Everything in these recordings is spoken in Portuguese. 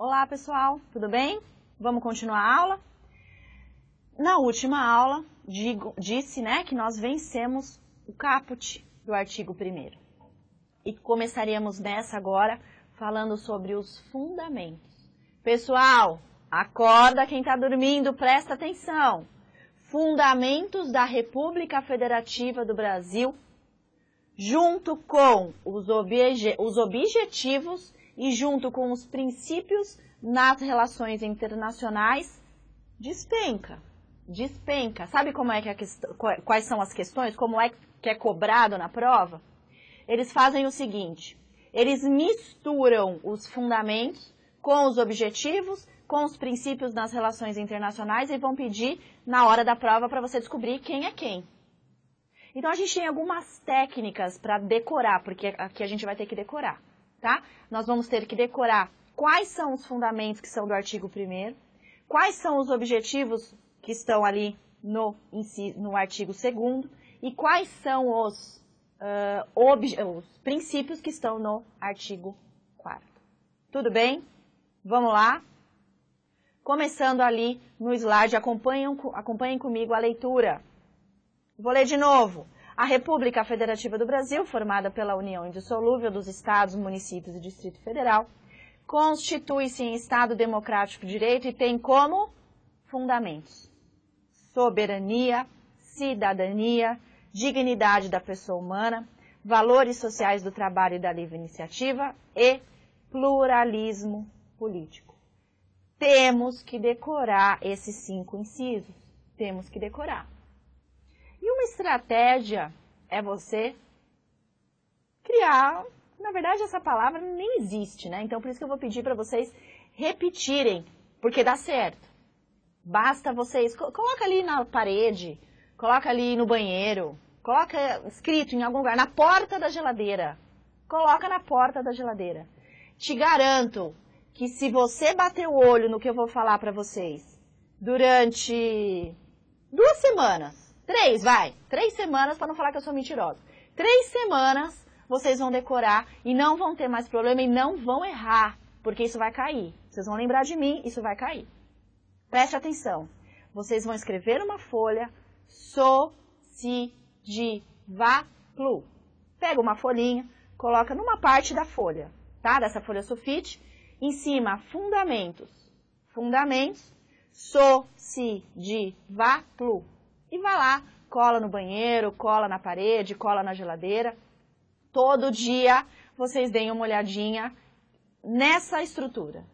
Olá pessoal, tudo bem? Vamos continuar a aula? Na última aula, disse que nós vencemos o caput do artigo 1º. E começaríamos nessa agora falando sobre os fundamentos. Pessoal, acorda quem está dormindo, presta atenção. Fundamentos da República Federativa do Brasil, junto com os objetivos e junto com os princípios nas relações internacionais, despenca. Sabe como é que quais são as questões? Como é que é cobrado na prova? Eles fazem o seguinte, eles misturam os fundamentos com os objetivos, com os princípios nas relações internacionais e vão pedir na hora da prova para você descobrir quem é quem. Então a gente tem algumas técnicas para decorar, porque aqui a gente vai ter que decorar, tá? Nós vamos ter que decorar quais são os fundamentos que são do artigo 1º, quais são os objetivos que estão ali no artigo 2º e quais são os princípios que estão no artigo 4º. Tudo bem? Vamos lá? Começando ali no slide, acompanhem comigo a leitura. Vou ler de novo. A República Federativa do Brasil, formada pela União Indissolúvel dos Estados, Municípios e Distrito Federal, constitui-se em Estado Democrático de Direito e tem como fundamentos soberania, cidadania, dignidade da pessoa humana, valores sociais do trabalho e da livre iniciativa e pluralismo político. Temos que decorar esses 5 incisos. Temos que decorar. E uma estratégia é você criar, na verdade essa palavra nem existe, né? Então por isso que eu vou pedir para vocês repetirem, porque dá certo. Basta vocês, coloca ali na parede, coloca ali no banheiro, coloca escrito em algum lugar, na porta da geladeira. Coloca na porta da geladeira. Te garanto que se você bater o olho no que eu vou falar para vocês durante 2 semanas, 3 semanas, para não falar que eu sou mentirosa. 3 semanas vocês vão decorar e não vão ter mais problema e não vão errar, porque isso vai cair. Vocês vão lembrar de mim, isso vai cair. Preste atenção. Vocês vão escrever uma folha SOCIDVAPLU. Pega uma folhinha, coloca numa parte da folha, tá? Dessa folha sulfite. Em cima, fundamentos. Fundamentos SOCIDVAPLU. E vai lá, cola no banheiro, cola na parede, cola na geladeira. Todo dia vocês deem uma olhadinha nessa estrutura,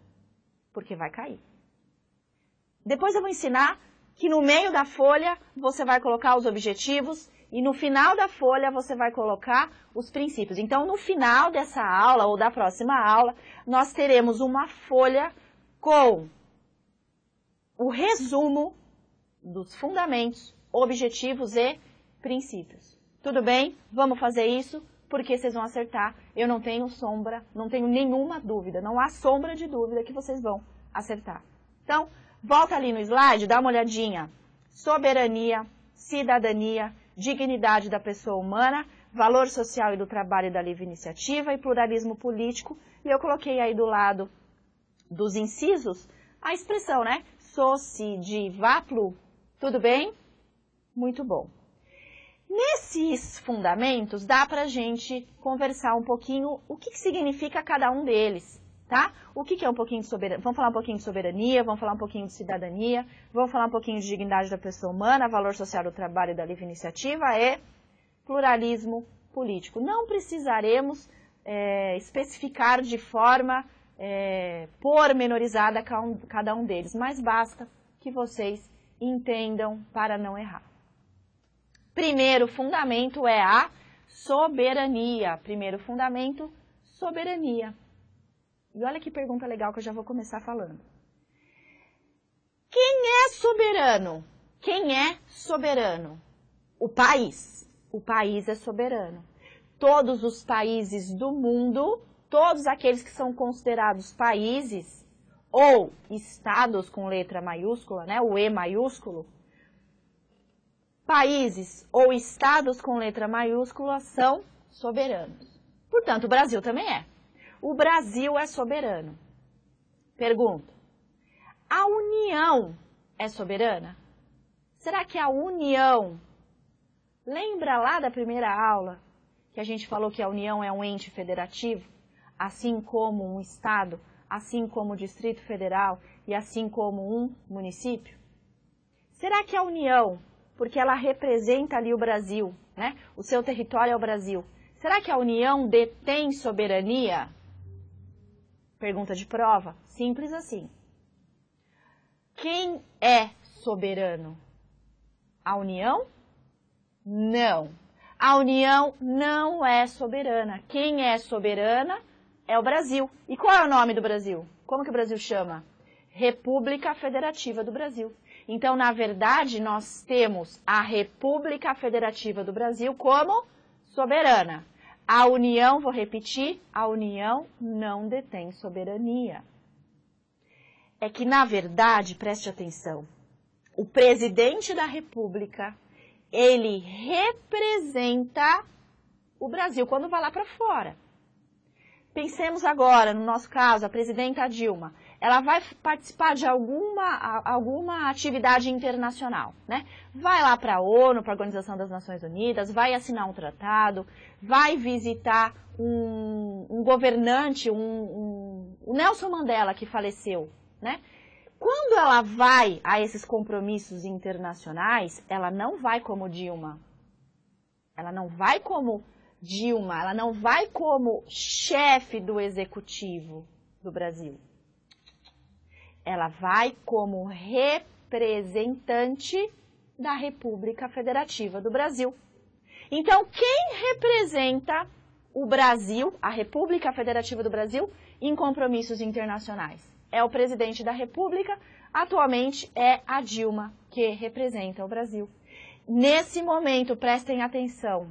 porque vai cair. Depois eu vou ensinar que no meio da folha você vai colocar os objetivos e no final da folha você vai colocar os princípios. Então, no final dessa aula ou da próxima aula, nós teremos uma folha com o resumo dos fundamentos, objetivos e princípios. Tudo bem? Vamos fazer isso porque vocês vão acertar. Eu não tenho nenhuma dúvida, não há sombra de dúvida que vocês vão acertar. Então, volta ali no slide, dá uma olhadinha. Soberania, cidadania, dignidade da pessoa humana, valor social e do trabalho e da livre iniciativa e pluralismo político. E eu coloquei aí do lado dos incisos a expressão, né? SOCIDVAPLU. Tudo bem? Muito bom. Nesses fundamentos, dá para a gente conversar um pouquinho o que significa cada um deles, tá? O que é um pouquinho de soberania? Vamos falar um pouquinho de soberania, vamos falar um pouquinho de cidadania, vamos falar um pouquinho de dignidade da pessoa humana, valor social do trabalho e da livre iniciativa e pluralismo político. Não precisaremos especificar de forma pormenorizada cada um deles, mas basta que vocês entendam para não errar. Primeiro fundamento é a soberania. Primeiro fundamento, soberania. E olha que pergunta legal que eu já vou começar falando. Quem é soberano? Quem é soberano? O país. O país é soberano. Todos os países do mundo, todos aqueles que são considerados países ou estados com letra maiúscula, né, o E maiúsculo, países ou estados com letra maiúscula são soberanos. Portanto, o Brasil também é. O Brasil é soberano. Pergunto, a União é soberana? Será que a União, lembra lá da primeira aula que a gente falou que a União é um ente federativo, assim como um Estado, assim como o Distrito Federal e assim como um município? Será que a União, porque ela representa ali o Brasil, né? O seu território é o Brasil, será que a União detém soberania? Pergunta de prova, simples assim. Quem é soberano? A União? Não. A União não é soberana. Quem é soberana é o Brasil. E qual é o nome do Brasil? Como que o Brasil chama? República Federativa do Brasil. Então, na verdade, nós temos a República Federativa do Brasil como soberana. A União, vou repetir, a União não detém soberania. É que, na verdade, preste atenção, o presidente da República, ele representa o Brasil quando vai lá para fora. Pensemos agora, no nosso caso, a presidenta Dilma. Ela vai participar de alguma atividade internacional, né? Vai lá para a ONU, para a Organização das Nações Unidas, vai assinar um tratado, vai visitar um governante, o Nelson Mandela, que faleceu, né? Quando ela vai a esses compromissos internacionais, ela não vai como Dilma. Ela não vai como Dilma, ela não vai como chefe do executivo do Brasil. Ela vai como representante da República Federativa do Brasil. Então, quem representa o Brasil, a República Federativa do Brasil, em compromissos internacionais? É o presidente da República, atualmente é a Dilma, que representa o Brasil. Nesse momento, prestem atenção,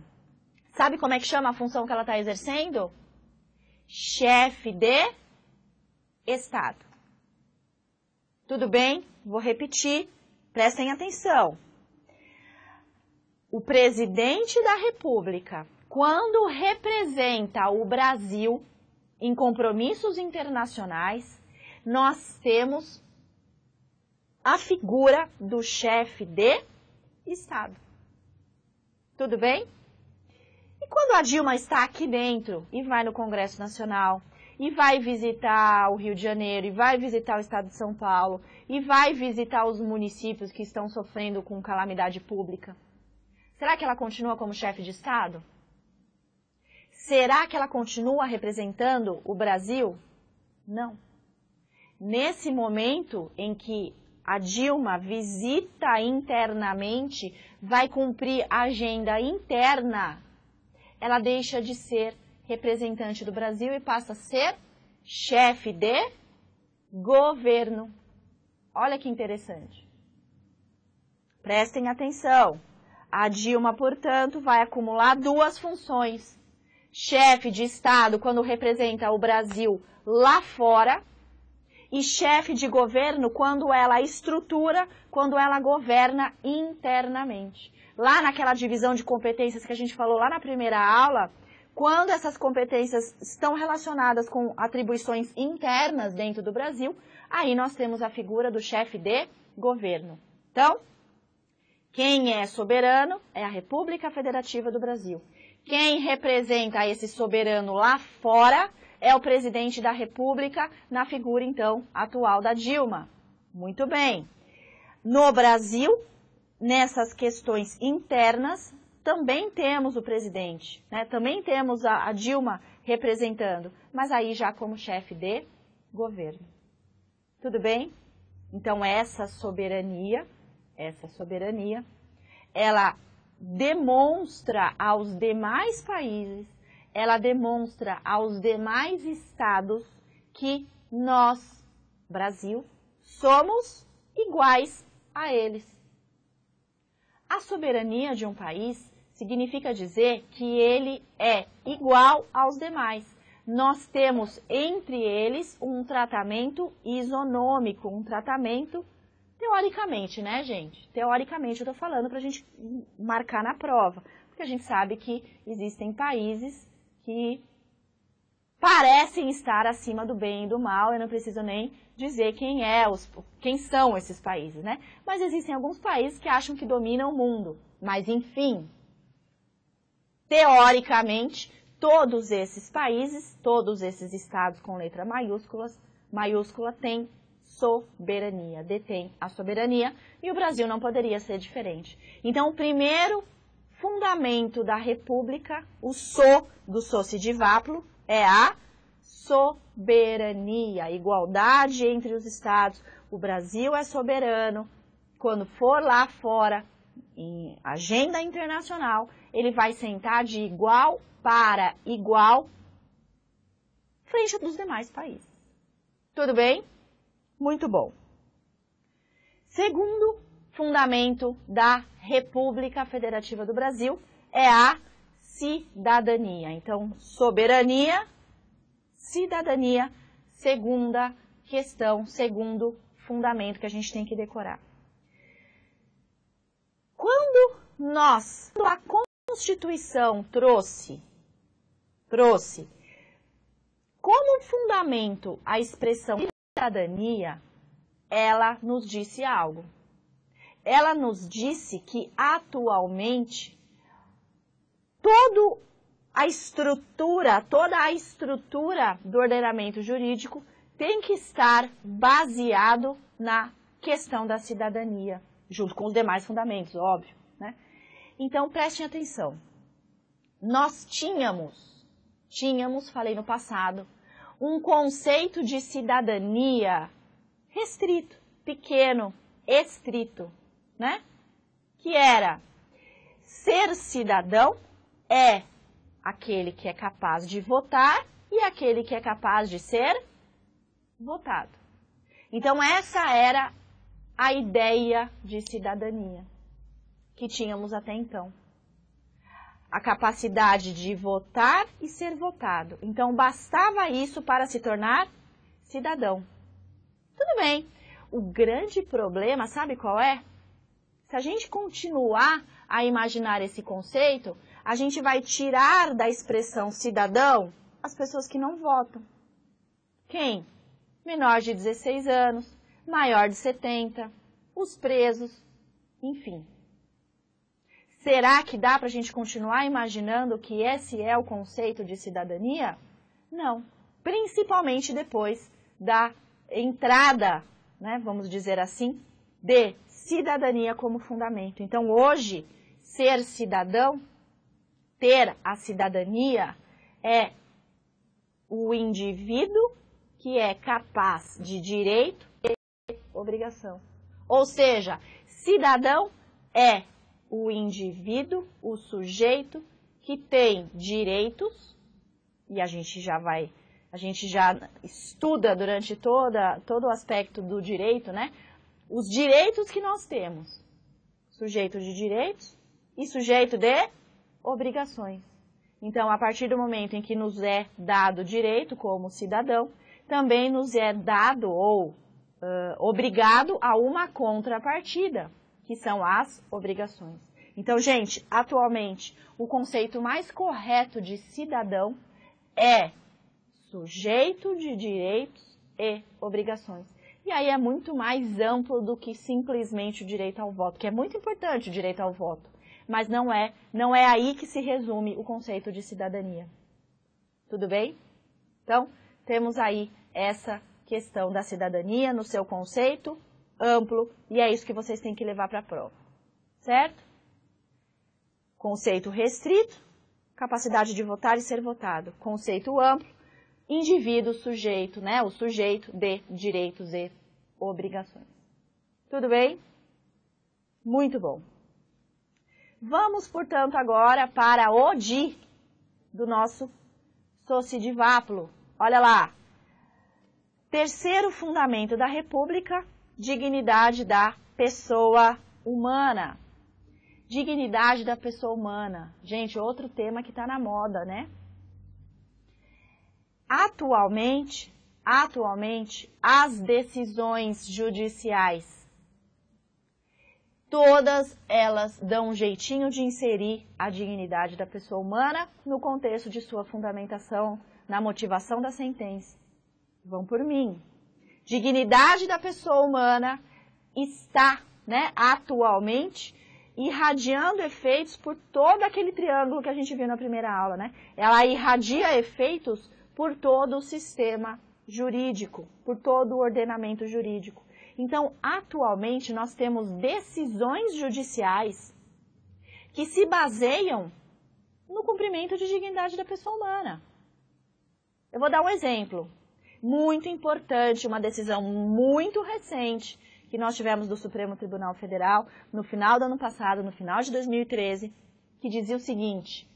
sabe como é que chama a função que ela está exercendo? Chefe de Estado. Tudo bem? Vou repetir, prestem atenção. O presidente da República, quando representa o Brasil em compromissos internacionais, nós temos a figura do chefe de Estado. Tudo bem? E quando a Dilma está aqui dentro e vai no Congresso Nacional, e vai visitar o Rio de Janeiro, e vai visitar o estado de São Paulo, e vai visitar os municípios que estão sofrendo com calamidade pública, será que ela continua como chefe de Estado? Será que ela continua representando o Brasil? Não. Nesse momento em que a Dilma visita internamente, vai cumprir a agenda interna, ela deixa de ser representante do Brasil e passa a ser chefe de governo. Olha que interessante. Prestem atenção. A Dilma, portanto, vai acumular duas funções. Chefe de Estado, quando representa o Brasil lá fora, e chefe de governo quando ela estrutura, quando ela governa internamente. Lá naquela divisão de competências que a gente falou lá na primeira aula, quando essas competências estão relacionadas com atribuições internas dentro do Brasil, aí nós temos a figura do chefe de governo. Então, quem é soberano é a República Federativa do Brasil. Quem representa esse soberano lá fora é o presidente da República, na figura, então, atual da Dilma. Muito bem. No Brasil, nessas questões internas, também temos o presidente, né? Também temos a Dilma representando, mas aí já como chefe de governo. Tudo bem? Então, essa soberania, ela demonstra aos demais países, ela demonstra aos demais estados que nós, Brasil, somos iguais a eles. A soberania de um país significa dizer que ele é igual aos demais. Nós temos entre eles um tratamento isonômico, um tratamento teoricamente, né, gente? Teoricamente eu estou falando para a gente marcar na prova, porque a gente sabe que existem países que parecem estar acima do bem e do mal. Eu não preciso nem dizer quem são esses países, né? Mas existem alguns países que acham que dominam o mundo. Mas, enfim, teoricamente, todos esses países, todos esses estados com letra maiúscula têm soberania, detém a soberania, e o Brasil não poderia ser diferente. Então, o primeiro fundamento da República, o so do Socidivaplo, é a soberania, a igualdade entre os estados. O Brasil é soberano. Quando for lá fora, em agenda internacional, ele vai sentar de igual para igual frente dos demais países. Tudo bem? Muito bom. Segundo fundamento da República Federativa do Brasil é a cidadania. Então, soberania, cidadania, segunda questão, segundo fundamento que a gente tem que decorar. Quando a Constituição trouxe como fundamento a expressão cidadania, ela nos disse algo. Ela nos disse que atualmente toda a estrutura do ordenamento jurídico tem que estar baseado na questão da cidadania, junto com os demais fundamentos, óbvio, né? Então, prestem atenção. Nós tínhamos, falei no passado, um conceito de cidadania restrito, pequeno, estrito, né? Que era ser cidadão é aquele que é capaz de votar e aquele que é capaz de ser votado. Então, essa era a ideia de cidadania que tínhamos até então. A capacidade de votar e ser votado. Então, bastava isso para se tornar cidadão. Tudo bem. O grande problema, sabe qual é? Se a gente continuar a imaginar esse conceito, a gente vai tirar da expressão cidadão as pessoas que não votam. Quem? Menor de 16 anos, maior de 70, os presos, enfim. Será que dá para a gente continuar imaginando que esse é o conceito de cidadania? Não. Principalmente depois da entrada, né, vamos dizer assim, de cidadania como fundamento. Então, hoje, ser cidadão, ter a cidadania, é o indivíduo que é capaz de direito e obrigação. Ou seja, cidadão é o indivíduo, o sujeito que tem direitos, e a gente já estuda durante todo o aspecto do direito, né? Os direitos que nós temos. Sujeito de direitos e sujeito de obrigações. Então, a partir do momento em que nos é dado direito como cidadão, também nos é dado ou obrigado a uma contrapartida, que são as obrigações. Então, gente, atualmente, o conceito mais correto de cidadão é sujeito de direitos e obrigações. E aí é muito mais amplo do que simplesmente o direito ao voto, que é muito importante o direito ao voto, mas não é aí que se resume o conceito de cidadania. Tudo bem? Então, temos aí essa questão da cidadania no seu conceito amplo, e é isso que vocês têm que levar para a prova. Certo? Conceito restrito, capacidade de votar e ser votado. Conceito amplo, indivíduo, sujeito, né? O sujeito de direitos e obrigações. Tudo bem? Muito bom. Vamos, portanto, agora para o di do nosso Socidivaplo. Olha lá. Terceiro fundamento da República, dignidade da pessoa humana. Dignidade da pessoa humana. Gente, outro tema que está na moda, né? Atualmente, as decisões judiciais, todas elas dão um jeitinho de inserir a dignidade da pessoa humana no contexto de sua fundamentação na motivação da sentença. Vão por mim. Dignidade da pessoa humana está, né, atualmente irradiando efeitos por todo aquele triângulo que a gente viu na primeira aula, né? Ela irradia efeitos por todo o sistema jurídico, por todo o ordenamento jurídico. Então, atualmente, nós temos decisões judiciais que se baseiam no cumprimento de dignidade da pessoa humana. Eu vou dar um exemplo muito importante, uma decisão muito recente que nós tivemos do Supremo Tribunal Federal no final do ano passado, no final de 2013, que dizia o seguinte: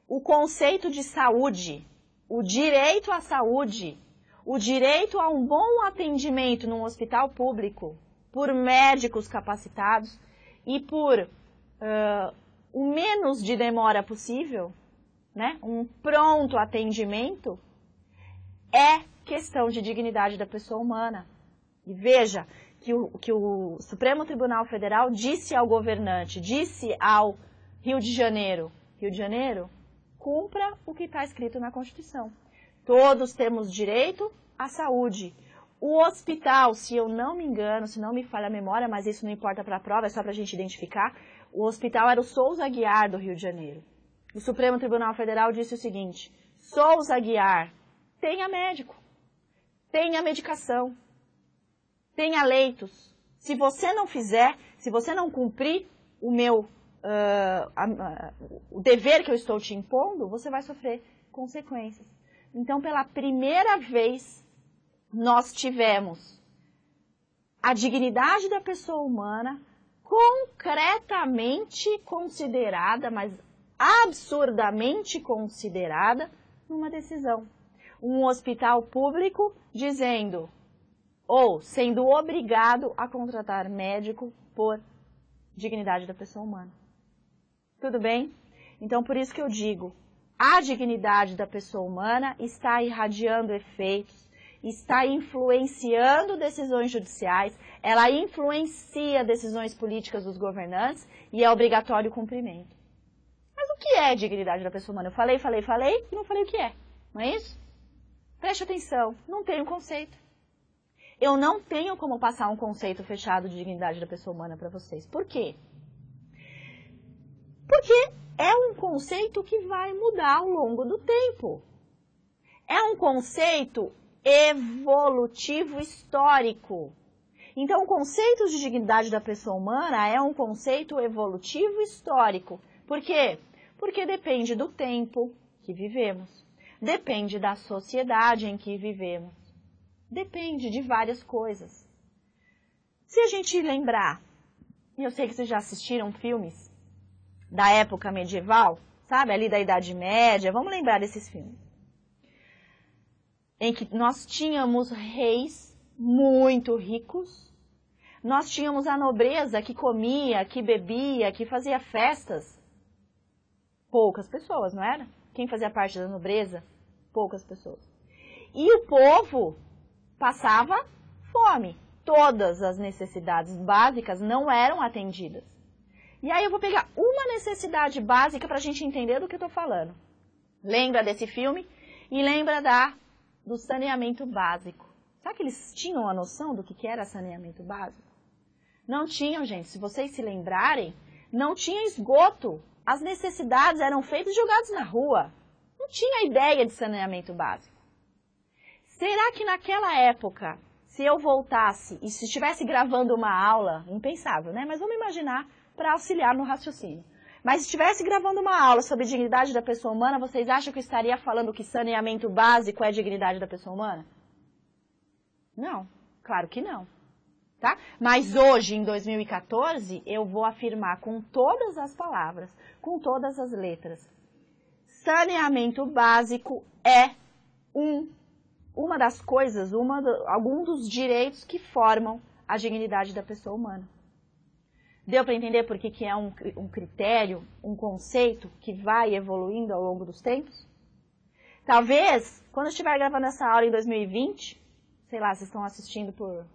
o conceito de saúde, o direito à saúde, o direito a um bom atendimento num hospital público por médicos capacitados e por o menos de demora possível, né, um pronto atendimento, é questão de dignidade da pessoa humana. E veja que o Supremo Tribunal Federal disse ao governante, disse ao Rio de Janeiro, cumpra o que está escrito na Constituição. Todos temos direito à saúde. O hospital, se eu não me engano, se não me falha a memória, mas isso não importa para a prova, é só para a gente identificar, o hospital era o Souza Aguiar do Rio de Janeiro. O Supremo Tribunal Federal disse o seguinte: Souza Aguiar, tenha médico, tenha medicação, tenha leitos. Se você não fizer, se você não cumprir o o dever que eu estou te impondo, você vai sofrer consequências. Então, pela primeira vez, nós tivemos a dignidade da pessoa humana concretamente considerada, mas absurdamente considerada, numa decisão. Um hospital público dizendo, ou sendo obrigado a contratar médico por dignidade da pessoa humana. Tudo bem? Então, por isso que eu digo, a dignidade da pessoa humana está irradiando efeitos, está influenciando decisões judiciais, ela influencia decisões políticas dos governantes e é obrigatório o cumprimento. Mas o que é dignidade da pessoa humana? Eu falei e não falei o que é, não é isso? Preste atenção, não tem um conceito. Eu não tenho como passar um conceito fechado de dignidade da pessoa humana para vocês. Por quê? Porque é um conceito que vai mudar ao longo do tempo. É um conceito evolutivo histórico. Então, o conceito de dignidade da pessoa humana é um conceito evolutivo histórico. Por quê? Porque depende do tempo que vivemos, depende da sociedade em que vivemos, depende de várias coisas. Se a gente lembrar, e eu sei que vocês já assistiram filmes da época medieval, sabe, ali da Idade Média, vamos lembrar desses filmes, em que nós tínhamos reis muito ricos, nós tínhamos a nobreza que comia, que bebia, que fazia festas. Poucas pessoas, não era? Quem fazia parte da nobreza? Poucas pessoas. E o povo passava fome. Todas as necessidades básicas não eram atendidas. E aí eu vou pegar uma necessidade básica para a gente entender do que eu estou falando. Lembra desse filme? E lembra do saneamento básico. Será que eles tinham a noção do que era saneamento básico? Não tinham, gente. Se vocês se lembrarem, não tinha esgoto. As necessidades eram feitas e jogadas na rua. Não tinha ideia de saneamento básico. Será que naquela época, se eu voltasse e se estivesse gravando uma aula, impensável, né? Mas vamos imaginar para auxiliar no raciocínio. Mas se estivesse gravando uma aula sobre dignidade da pessoa humana, vocês acham que eu estaria falando que saneamento básico é dignidade da pessoa humana? Não, claro que não. Tá? Mas hoje, em 2014, eu vou afirmar com todas as palavras, com todas as letras, saneamento básico é uma das coisas, algum dos direitos que formam a dignidade da pessoa humana. Deu para entender por que é um critério, um conceito que vai evoluindo ao longo dos tempos? Talvez, quando eu estiver gravando essa aula em 2020, sei lá, vocês estão assistindo por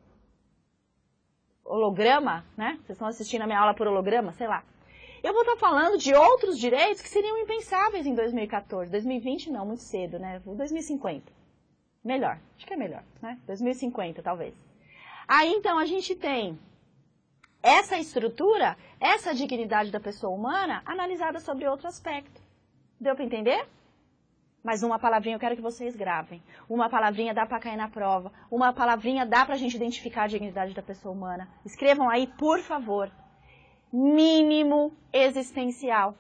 holograma, né? Vocês estão assistindo a minha aula por holograma, sei lá. Eu vou estar falando de outros direitos que seriam impensáveis em 2014. 2020 não, muito cedo, né? 2050. Melhor, acho que é melhor, né? 2050, talvez. Aí, então, a gente tem essa estrutura, essa dignidade da pessoa humana, analisada sobre outro aspecto. Deu para entender? Mas uma palavrinha eu quero que vocês gravem. Uma palavrinha dá para cair na prova. Uma palavrinha dá para a gente identificar a dignidade da pessoa humana. Escrevam aí, por favor. Mínimo existencial.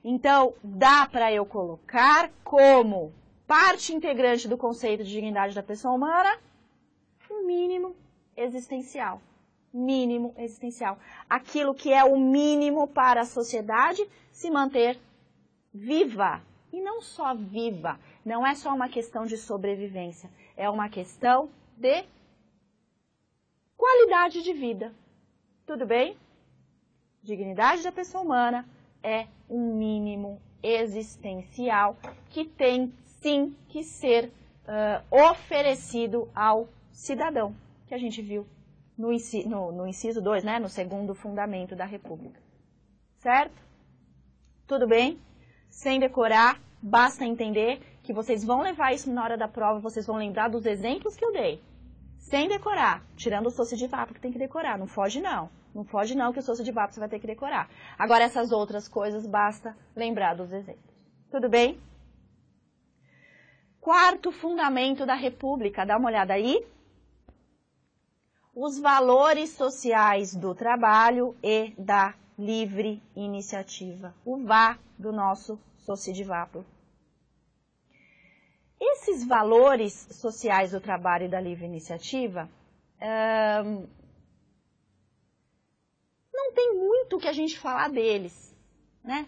Então, dá para eu colocar como parte integrante do conceito de dignidade da pessoa humana um mínimo existencial. Mínimo existencial. Aquilo que é o mínimo para a sociedade se manter viva. E não só viva, não é só uma questão de sobrevivência, é uma questão de qualidade de vida. Tudo bem? Dignidade da pessoa humana é um mínimo existencial que tem sim que ser oferecido ao cidadão, que a gente viu no inciso 2, né, no segundo fundamento da República. Certo? Tudo bem? Sem decorar, basta entender que vocês vão levar isso na hora da prova, vocês vão lembrar dos exemplos que eu dei. Sem decorar, tirando o Soci de Vapo que tem que decorar, não foge não. Não foge não que o Soci de Vapo você vai ter que decorar. Agora essas outras coisas basta lembrar dos exemplos. Tudo bem? Quarto fundamento da República, dá uma olhada aí. Os valores sociais do trabalho e da livre iniciativa. O VA do nosso Soci de Vapo. Esses valores sociais do trabalho e da livre iniciativa, não tem muito o que a gente falar deles, né?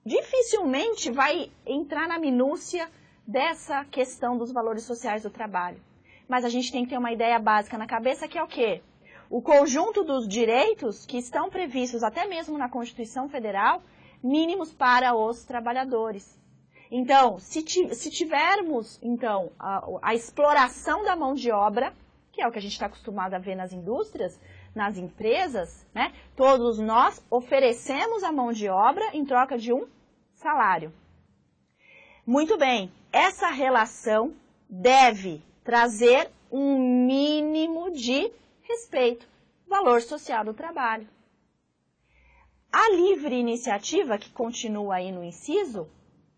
Dificilmente vai entrar na minúcia dessa questão dos valores sociais do trabalho. Mas a gente tem que ter uma ideia básica na cabeça que é o quê? O conjunto dos direitos que estão previstos até mesmo na Constituição Federal, mínimos para os trabalhadores. Então, se tivermos então, a exploração da mão de obra, que é o que a gente está acostumado a ver nas indústrias, nas empresas, né? Todos nós oferecemos a mão de obra em troca de um salário. Muito bem, essa relação deve trazer um mínimo de respeito, valor social do trabalho. A livre iniciativa, que continua aí no inciso,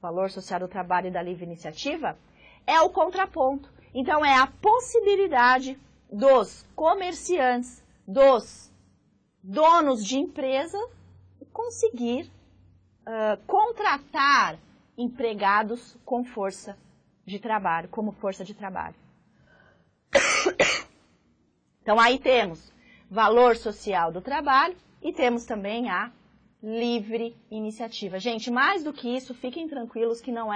valor social do trabalho e da livre iniciativa, é o contraponto. Então, é a possibilidade dos comerciantes, dos donos de empresa, conseguir contratar empregados com força de trabalho, como força de trabalho. Então, aí temos valor social do trabalho e temos também a livre iniciativa. Gente, mais do que isso, fiquem tranquilos que não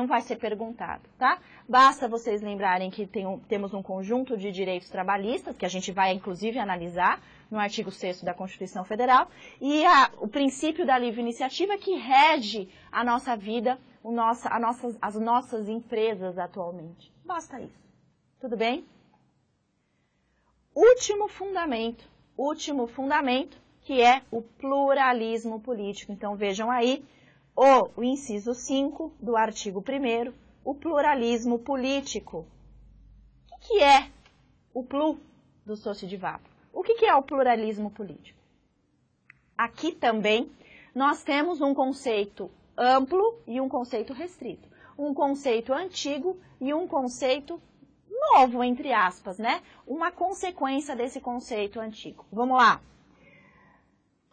vai ser perguntado, tá? Basta vocês lembrarem que temos um conjunto de direitos trabalhistas, que a gente vai, inclusive, analisar no artigo 6º da Constituição Federal, e o princípio da livre iniciativa que rege a nossa vida, as nossas empresas atualmente. Basta isso. Tudo bem? Último fundamento, que é o pluralismo político. Então, vejam aí o inciso 5 do artigo 1º, o pluralismo político. O que é o plu do Soci de Vapo? O que é o pluralismo político? Aqui também nós temos um conceito amplo e um conceito restrito. Um conceito antigo e um conceito novo, entre aspas, né? Uma consequência desse conceito antigo. Vamos lá.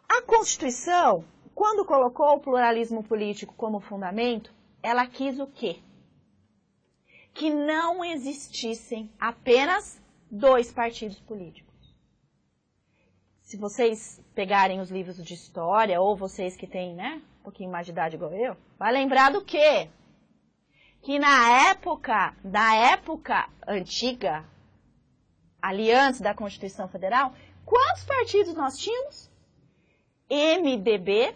A Constituição, quando colocou o pluralismo político como fundamento, ela quis o quê? Que não existissem apenas 2 partidos políticos. Se vocês pegarem os livros de história, ou vocês que têm, né, um pouquinho mais de idade igual eu, vai lembrar do quê? Que na época antiga, ali antes da Constituição Federal, quantos partidos nós tínhamos? MDB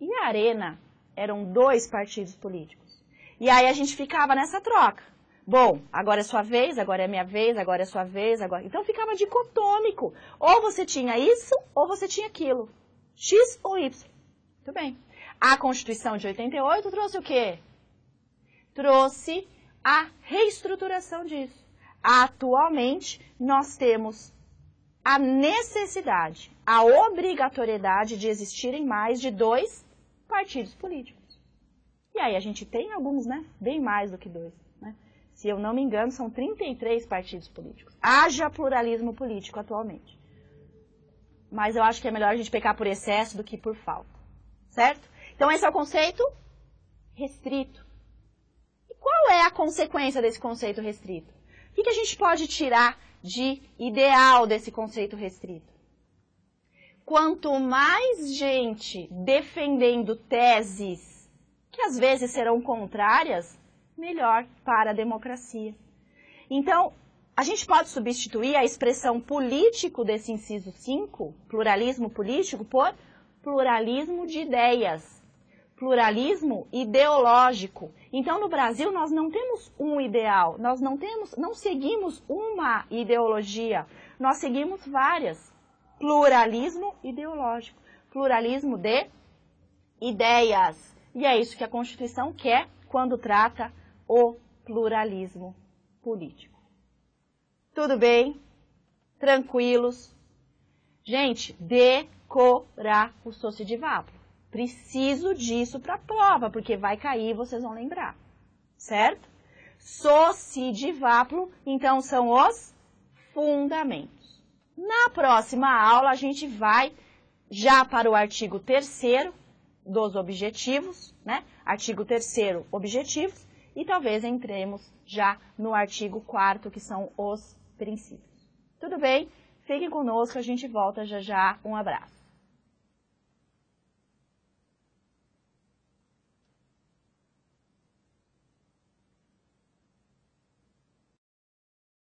e Arena. Eram 2 partidos políticos. E aí a gente ficava nessa troca. Bom, agora é sua vez, agora é minha vez, agora é sua vez, agora... Então ficava dicotômico. Ou você tinha isso, ou você tinha aquilo. X ou Y. Muito bem. A Constituição de 88 trouxe o quê? Trouxe a reestruturação disso. Atualmente, nós temos a necessidade, a obrigatoriedade de existirem mais de 2 partidos políticos. E aí a gente tem alguns, né? Bem mais do que 2. Né? Se eu não me engano, são 33 partidos políticos. Haja pluralismo político atualmente. Mas eu acho que é melhor a gente pecar por excesso do que por falta. Certo? Então esse é o conceito restrito. E qual é a consequência desse conceito restrito? O que a gente pode tirar de ideal desse conceito restrito? Quanto mais gente defendendo teses que às vezes serão contrárias, melhor para a democracia. Então, a gente pode substituir a expressão político desse inciso 5, pluralismo político, por pluralismo de ideias, pluralismo ideológico. Então, no Brasil, nós não temos um ideal, nós não seguimos uma ideologia, nós seguimos várias. Pluralismo ideológico, pluralismo de ideias. E é isso que a Constituição quer quando trata o pluralismo político. Tudo bem? Tranquilos? Gente, decorar o sociodivaplo. Preciso disso para a prova, porque vai cair e vocês vão lembrar. Certo? Sociodivaplo, então, são os fundamentos. Na próxima aula, a gente vai já para o artigo 3º dos objetivos, né? Artigo 3º, objetivos, e talvez entremos já no artigo 4º, que são os princípios. Tudo bem? Fiquem conosco, a gente volta já já. Um abraço.